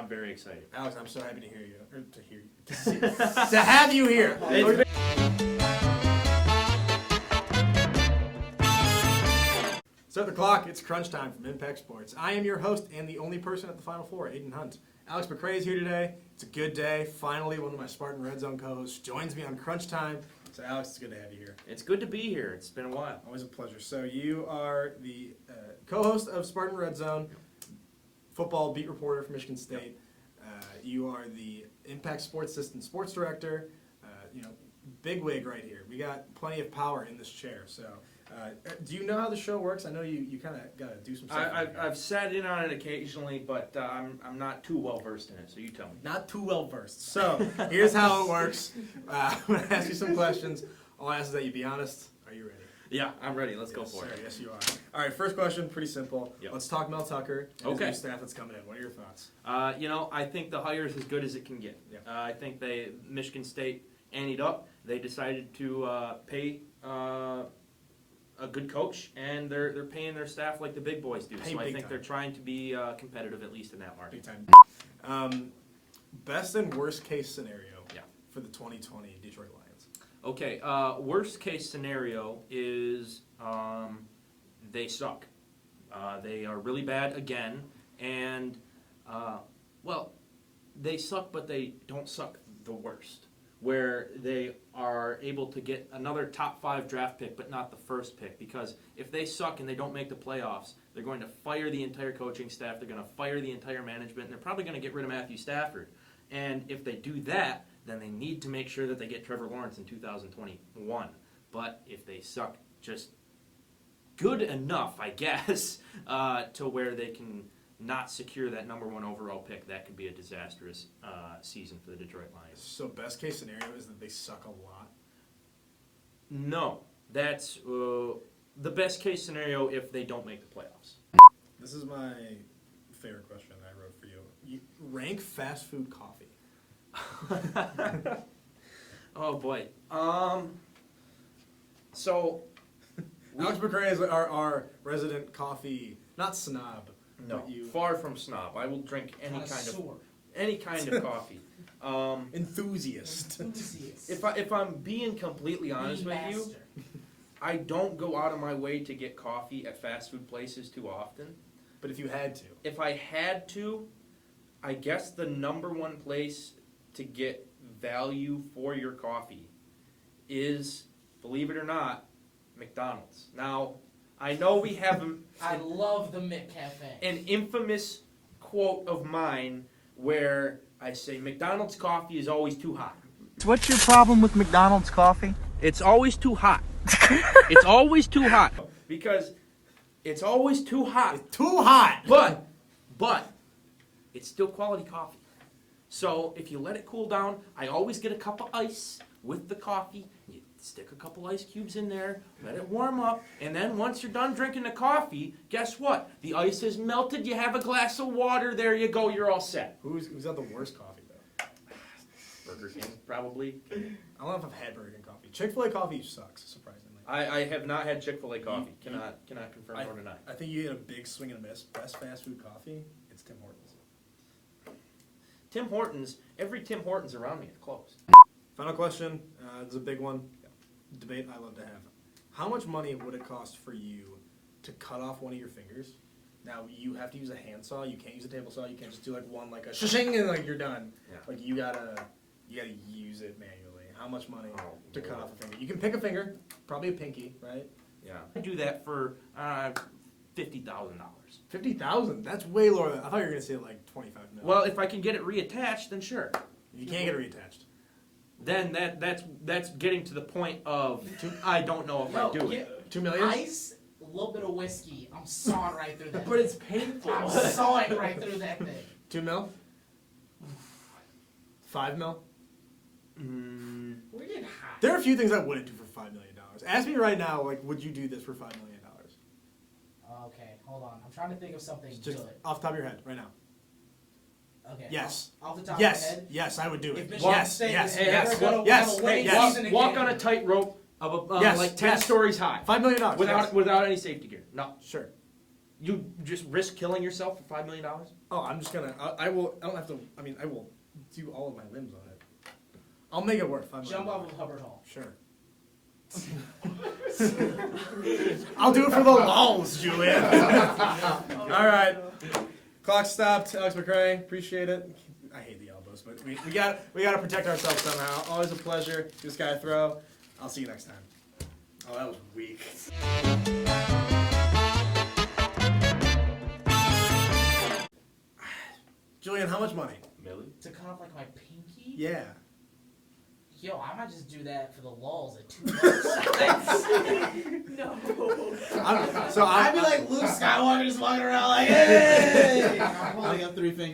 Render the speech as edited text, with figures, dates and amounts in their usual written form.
I'm very excited. Alex, I'm so happy to hear you. Or to have you here. Start the clock. It's crunch time from Impact Sports. I am your host and the only person at the Final Four, Aidan Hunt. Alex McRae is here today. It's a good day. Finally, one of my Spartan Red Zone co-hosts joins me on crunch time. So, Alex, it's good to have you here. It's good to be here. It's been a while. Always a pleasure. So, you are the co-host of Spartan Red Zone, football beat reporter for Michigan State. You are the Impact Sports Assistant Sports Director. Big wig right here. We got plenty of power in this chair. So, do you know how the show works? I know you kind of got to do some stuff. I've sat in on it occasionally, but I'm not too well versed in it. So you tell me. Not too well versed. So here's how it works. I'm going to ask you some questions. All I ask is that you be honest. Are you ready? Yeah, I'm ready. Let's go for it. Yes, you are. All right, first question, pretty simple. Yep. Let's talk Mel Tucker and his Okay. new staff that's coming in. What are your thoughts? I think the hire is as good as it can get. Yep. I think Michigan State anteed up. They decided to pay a good coach, and they're paying their staff like the big boys do. So I think they're trying to be competitive, at least in that market. Big time. Best and worst case scenario for the 2020 Detroit Lions. Okay, worst case scenario is they suck. They are really bad again, and they suck, but they don't suck the worst, where they are able to get another top 5 draft pick, but not the first pick, because if they suck and they don't make the playoffs, they're going to fire the entire coaching staff, they're going to fire the entire management, and they're probably going to get rid of Matthew Stafford. And if they do that, then they need to make sure that they get Trevor Lawrence in 2021. But if they suck just good enough, I guess, to where they can not secure that number 1 overall pick, that could be a disastrous season for the Detroit Lions. So best case scenario is that they suck a lot? No, that's the best case scenario if they don't make the playoffs. This is my favorite question I wrote for you. You rank fast food coffee. Oh boy. So Alex McRae is our resident coffee, not snob. No, far from snob. I will drink any kind of coffee. Enthusiast. If I'm being completely honest with you, I don't go out of my way to get coffee at fast food places too often. But if you had to? If I had to, I guess the number 1 place to get value for your coffee is, believe it or not, McDonald's. Now, I know we have I love the McCafe. An infamous quote of mine where I say McDonald's coffee is always too hot. What's your problem with McDonald's coffee? It's always too hot. It's always too hot. Because it's always too hot. It's too hot! But it's still quality coffee. So if you let it cool down, I always get a cup of ice with the coffee. You stick a couple ice cubes in there, let it warm up, and then once you're done drinking the coffee, guess what? The ice is melted, you have a glass of water, there you go, you're all set. Who's got the worst coffee, though? Burger King, probably. I don't know if I've had Burger King coffee. Chick-fil-A coffee sucks, surprisingly. I have not had Chick-fil-A coffee. Cannot confirm or deny. I think you get a big swing and a miss. Best fast food coffee, it's Tim Hortons. Tim Hortons, every Tim Hortons around me is closed. Final question. This is a big one. Debate I love to have. How much money would it cost for you to cut off one of your fingers? Now, you have to use a handsaw. You can't use a table saw. You can't just do one like a shing and you're done. Yeah. Like you gotta use it manually. How much money to cut off a finger? You can pick a finger, probably a pinky, right? Yeah. I do that for $50,000. $50,000? That's way lower than I thought you were gonna say like $25 million. Well, if I can get it reattached, then sure. You can't get it reattached. Then that's getting to the point of I don't know if I do it. $2 million? Ice, a little bit of whiskey. I'm sawing right through that. But it's painful. I'm sawing right through that thing. $2 million? $5 million? We're getting hot. There are a few things I wouldn't do for $5 million. Ask me right now, like, would you do this for $5 million? Okay, hold on. I'm trying to think of something Just good. off the top of your head, right now. Okay. Yes. Off the top of my head. Yes, I would do it. If Michigan State is ever gonna yes, win a yes. season Walk again, on a tightrope of Yes, like 10 yes. stories high $5 million. without any safety gear. No. Sure. You just risk killing yourself for $5 million? Oh, I'm just gonna. I will. I don't have to. I mean, I will do all of my limbs on it. I'll make it work. Jump off of Hubbard Hall. Sure. I'll do it for the lulz, Julian. All right. Clock stopped. Alex McRae, appreciate it. I hate the elbows, but we got to protect ourselves somehow. Always a pleasure. Give this guy a throw. I'll see you next time. Oh, that was weak. Julian, how much money? Millie? To cut off like my pinky? Yeah. Yo, I might just do that for the lulz at $2. No. I'd be like Luke Skywalker just walking around like, hey! I'm holding up 3 fingers.